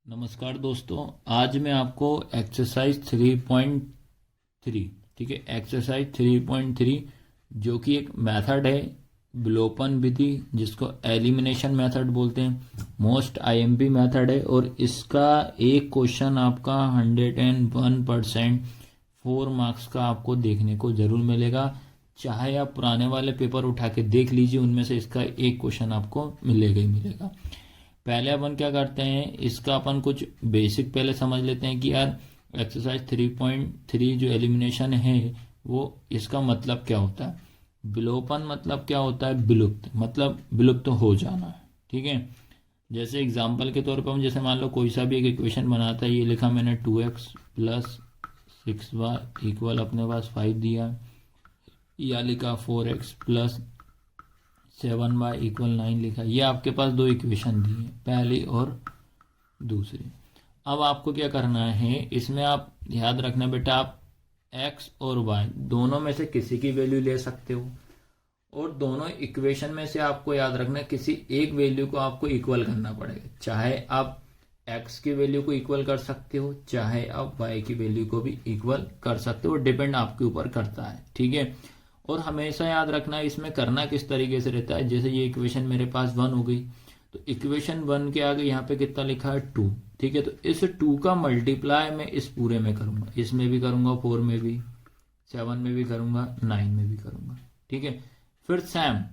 नमस्कार दोस्तों, आज मैं आपको एक्सरसाइज 3.3 ठीक है, एक्सरसाइज 3.3 जो कि एक मेथड है विलोपन विधि, जिसको एलिमिनेशन मेथड बोलते हैं। मोस्ट आईएमपी मेथड है और इसका एक क्वेश्चन आपका 101% 4 मार्क्स का आपको देखने को जरूर मिलेगा। चाहे आप पुराने वाले पेपर उठा के देख लीजिए, उनमें से इसका एक क्वेश्चन आपको मिलेगा ही मिलेगा। पहले अपन क्या करते हैं, इसका अपन कुछ बेसिक पहले समझ लेते हैं कि यार एक्सरसाइज 3.3 जो एलिमिनेशन है वो इसका मतलब क्या होता है। विलोपन मतलब क्या होता है, विलुप्त मतलब विलुप्त हो जाना। ठीक है, जैसे एग्जांपल के तौर पर हम जैसे मान लो कोई सा भी एक इक्वेशन बनाता है। ये लिखा मैंने 2x प्लस 6y इक्वल अपने पास 5 दिया, या लिखा 4x प्लस 7y इक्वल 9 लिखा। ये आपके पास दो इक्वेशन दी है, पहली और दूसरी। अब आपको क्या करना है, इसमें आप याद रखना बेटा, आप x और y दोनों में से किसी की वैल्यू ले सकते हो, और दोनों इक्वेशन में से आपको याद रखना किसी एक वैल्यू को आपको इक्वल करना पड़ेगा। चाहे आप x की वैल्यू को इक्वल कर सकते हो, चाहे आप y की वैल्यू को भी इक्वल कर सकते हो, डिपेंड आपके ऊपर करता है। ठीक है, और हमेशा याद रखना इसमें करना किस तरीके से रहता है। जैसे ये इक्वेशन मेरे पास 1 हो गई, तो इक्वेशन 1 के आगे यहाँ पे कितना लिखा है 2। ठीक है, तो इस 2 का मल्टीप्लाई मैं इस पूरे में करूंगा, इसमें भी करूंगा, 4 में भी, 7 में भी करूंगा, 9 में भी करूंगा। ठीक है, फिर सेम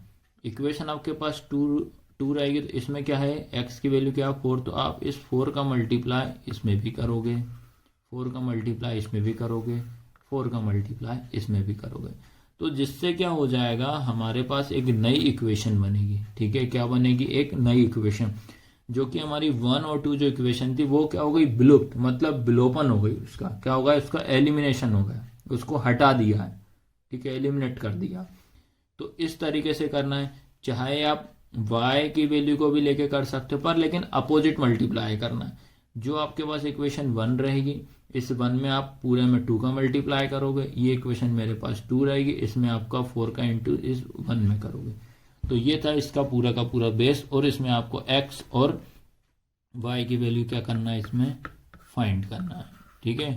इक्वेशन आपके पास 2 रहेगी, तो इसमें क्या है, x की वैल्यू क्या है 4, तो आप इस 4 का मल्टीप्लाई इसमें भी करोगे, 4 का मल्टीप्लाई इसमें भी करोगे, 4 का मल्टीप्लाई इसमें भी करोगे। तो जिससे क्या हो जाएगा, हमारे पास एक नई इक्वेशन बनेगी। ठीक है, क्या बनेगी, एक नई इक्वेशन, जो कि हमारी 1 और 2 जो इक्वेशन थी वो क्या हो गई, विलुप्त मतलब विलोपन हो गई। उसका क्या होगा, उसका एलिमिनेशन हो गया, उसको हटा दिया है। ठीक है, एलिमिनेट कर दिया। तो इस तरीके से करना है। चाहे आप y की वैल्यू को भी लेके कर सकते हो, पर लेकिन अपोजिट मल्टीप्लाई करना है। जो आपके पास इक्वेशन 1 रहेगी, इस 1 में आप पूरे में 2 का मल्टीप्लाई करोगे। ये इक्वेशन मेरे पास 2 रहेगी, इसमें आपका 4 का इंटू इस 1 में करोगे। तो ये था इसका पूरा का पूरा बेस, और इसमें आपको x और y की वैल्यू क्या करना है, इसमें फाइंड करना है। ठीक है,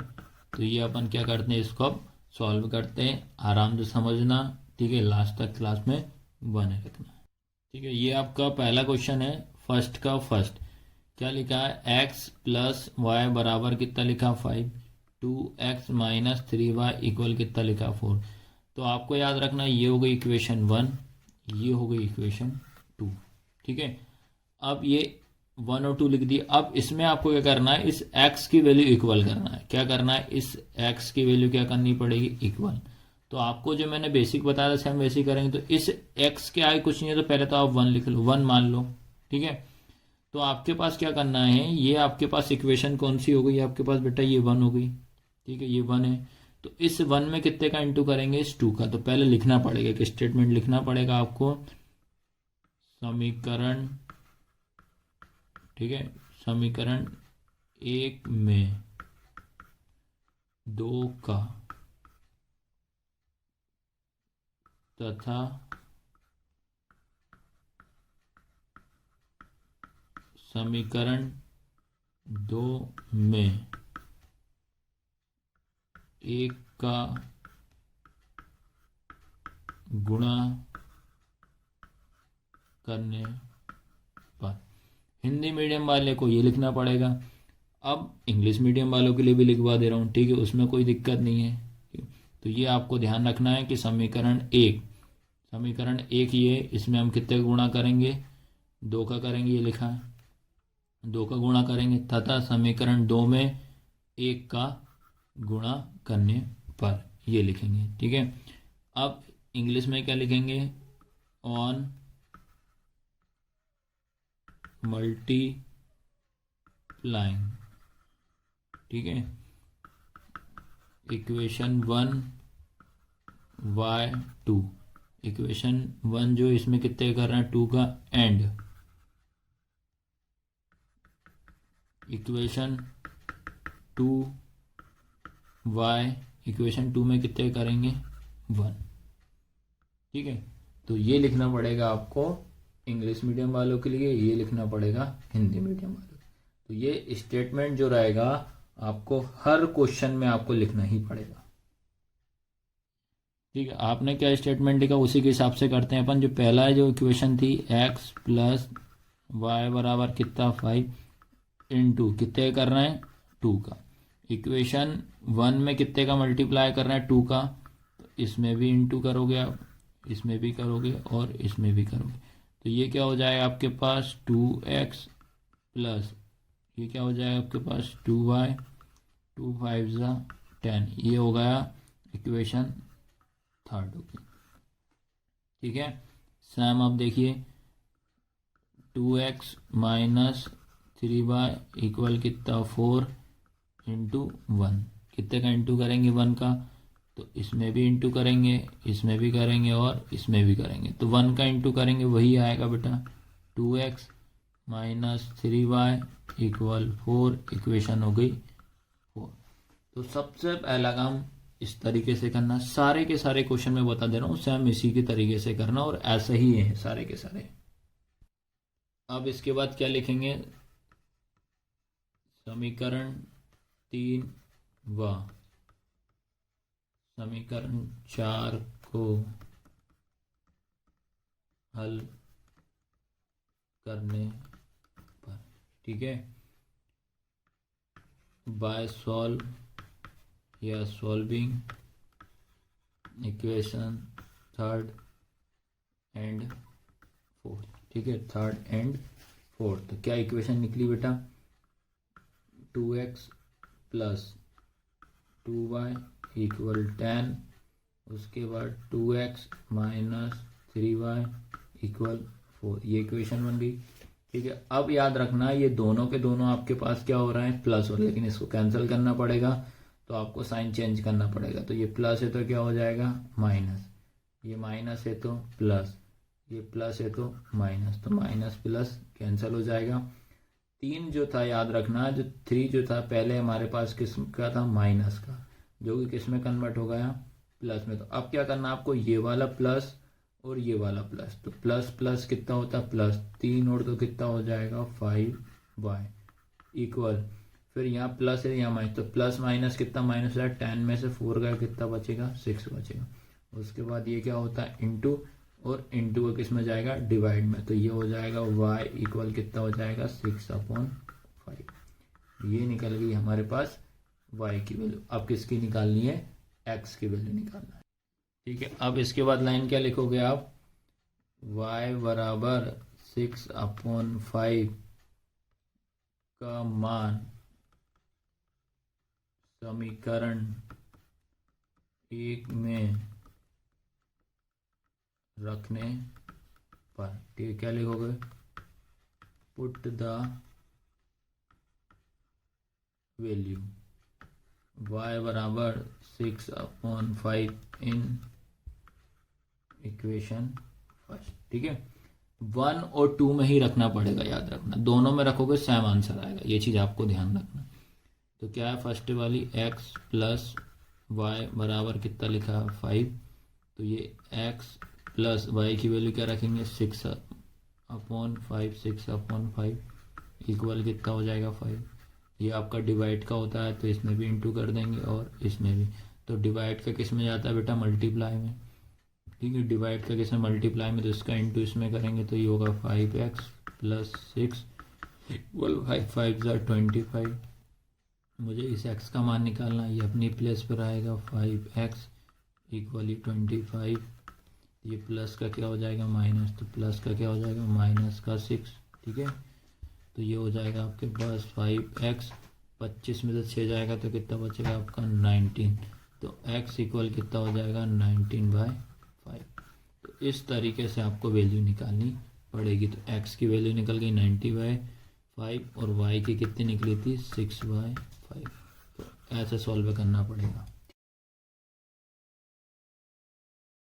तो ये अपन क्या करते हैं, इसको अब सॉल्व करते हैं। आराम से समझना, ठीक है, लास्ट तक क्लास में बने रखना। ठीक है, ये आपका पहला क्वेश्चन है, फर्स्ट का फर्स्ट। क्या लिखा है, x प्लस वाई बराबर कितना लिखा 5, 2x माइनस 3y इक्वल कितना लिखा 4। तो आपको याद रखना ये हो गई इक्वेशन 1, ये हो गई इक्वेशन 2। ठीक है, अब ये 1 और 2 लिख दी। अब इसमें आपको क्या करना है, इस x की वैल्यू इक्वल करना है। क्या करना है, इस x की वैल्यू क्या करनी पड़ेगी, इक्वल। तो आपको जो मैंने बेसिक बताया था सेम वैसे ही करेंगे। तो इस x के आगे कुछ नहीं है, तो पहले तो आप 1 लिख लो, 1 मान लो। ठीक है, तो आपके पास क्या करना है, ये आपके पास इक्वेशन कौन सी हो गई आपके पास बेटा, ये 1 हो गई। ठीक है, ये 1 है, तो इस 1 में कितने का इंटू करेंगे, इस 2 का। तो पहले लिखना पड़ेगा, एक स्टेटमेंट लिखना पड़ेगा आपको, समीकरण, ठीक है, समीकरण 1 में 2 का तथा समीकरण 2 में 1 का गुणा करने पर। हिंदी मीडियम वाले को ये लिखना पड़ेगा। अब इंग्लिश मीडियम वालों के लिए भी लिखवा दे रहा हूँ, ठीक है, उसमें कोई दिक्कत नहीं है। तो ये आपको ध्यान रखना है कि समीकरण 1 ये, इसमें हम कितने का गुणा करेंगे, 2 का करेंगे, ये लिखा है 2 का गुणा करेंगे, तथा समीकरण 2 में 1 का गुणा करने पर, ये लिखेंगे। ठीक है, अब इंग्लिश में क्या लिखेंगे, ऑन मल्टीप्लाइंग, ठीक है, इक्वेशन 1 y2, इक्वेशन 1 जो इसमें कितने कर रहे हैं, 2 का, एंड इक्वेशन 2y, इक्वेशन 2 में कितने करेंगे, 1। ठीक है, तो ये लिखना पड़ेगा आपको इंग्लिश मीडियम वालों के लिए, ये लिखना पड़ेगा हिंदी मीडियम वालों। तो ये स्टेटमेंट जो रहेगा आपको हर क्वेश्चन में आपको लिखना ही पड़ेगा। ठीक है, आपने क्या स्टेटमेंट लिखा उसी के हिसाब से करते हैं अपन। जो पहला है जो इक्वेशन थी x प्लस वाई बराबर कितना 5 इंटू कितने कर रहे हैं 2 का। इक्वेशन 1 में कितने का मल्टीप्लाई कर रहे हैं 2 का, तो इसमें भी इंटू करोगे आप, इसमें भी करोगे और इसमें भी करोगे। तो ये क्या हो जाएगा आपके पास 2x प्लस ये क्या हो जाएगा आपके पास 2y 2 5 10। ये हो गया इक्वेशन थर्ड होगी। ठीक है, सेम अब देखिए 2x माइनस 3y इक्वल कितना 4 इंटू 1। कितने का इंटू करेंगे 1 का, तो इसमें भी इंटू करेंगे, इसमें भी करेंगे और इसमें भी करेंगे। तो 1 का इंटू करेंगे वही आएगा बेटा 2x minus 3y equal 4। Equation हो गई 4। तो सबसे पहला काम इस तरीके से करना। सारे के सारे क्वेश्चन में बता दे रहा हूँ सेम इसी के तरीके से करना और ऐसे ही है सारे के सारे। अब इसके बाद क्या लिखेंगे, समीकरण 3 व समीकरण 4 को हल करने पर, ठीक है, बाय सॉल्व या solving equation third and fourth. ठीक है, थर्ड एंड फोर्थ। तो क्या इक्वेशन निकली बेटा 2x प्लस 2y इक्वल 10। उसके बाद 2x माइनस 3y इक्वल 4। ये इक्वेशन बन गई। ठीक है, अब याद रखना ये दोनों के दोनों आपके पास क्या हो रहा है प्लस हो, लेकिन इसको कैंसिल करना पड़ेगा तो आपको साइन चेंज करना पड़ेगा। तो ये प्लस है तो क्या हो जाएगा माइनस, ये माइनस है तो प्लस, ये प्लस है तो माइनस, तो माइनस प्लस कैंसिल हो जाएगा। 3 जो था याद रखना, जो 3 जो था पहले हमारे पास किस का था माइनस का, जो कि किस में कन्वर्ट हो गया प्लस में। तो अब क्या करना आपको, ये वाला प्लस और ये वाला प्लस। तो प्लस प्लस कितना होता है प्लस 3 और तो कितना हो जाएगा 5y इक्वल, फिर यहाँ प्लस है यहाँ माइनस, तो प्लस माइनस कितना माइनस है 10 में से 4 गया कितना बचेगा 6 बचेगा। उसके बाद ये क्या होता है इंटू, और इंटू का किस में जाएगा डिवाइड में, तो ये हो जाएगा y इक्वल कितना हो जाएगा 6/5। ये निकल गई हमारे पास y की वैल्यू। अब किसकी निकालनी है x की वैल्यू निकालना है। ठीक है, अब इसके बाद लाइन क्या लिखोगे आप, y बराबर 6/5 का मान समीकरण 1 में रखने पर। ठीक है, क्या लिखोगे, पुट द वैल्यू y बराबर 6/5 इन इक्वेशन फर्स्ट। ठीक है, 1 और 2 में ही रखना पड़ेगा, याद रखना दोनों में रखोगे सेम आंसर आएगा, ये चीज आपको ध्यान रखना। तो क्या है फर्स्ट वाली x प्लस वाई बराबर कितना लिखा है 5। तो ये x प्लस वाई की वैल्यू क्या रखेंगे 6/5 6/5 इक्वल कितना हो जाएगा 5। ये आपका डिवाइड का होता है तो इसमें भी इंटू कर देंगे और इसमें भी। तो डिवाइड का किस में जाता है बेटा मल्टीप्लाई में। ठीक है, डिवाइड का किस में मल्टीप्लाई में, तो इसका इंटू इसमें करेंगे तो ये होगा 5x प्लस 6 इक्वल 5 5 25। मुझे इस x का मान निकालना है, ये अपनी प्लेस पर आएगा 5x इक्वली 25। ये प्लस का क्या हो जाएगा माइनस, तो प्लस का क्या हो जाएगा माइनस का 6। ठीक है, तो ये हो जाएगा आपके पास 5x 25 में से 6 जाएगा तो कितना बचेगा आपका 19। तो x इक्वल कितना हो जाएगा 19/5। तो इस तरीके से आपको वैल्यू निकालनी पड़ेगी। तो x की वैल्यू निकल गई 90/5 और y की कितनी निकली थी 6/5। तो ऐसे सॉल्व करना पड़ेगा।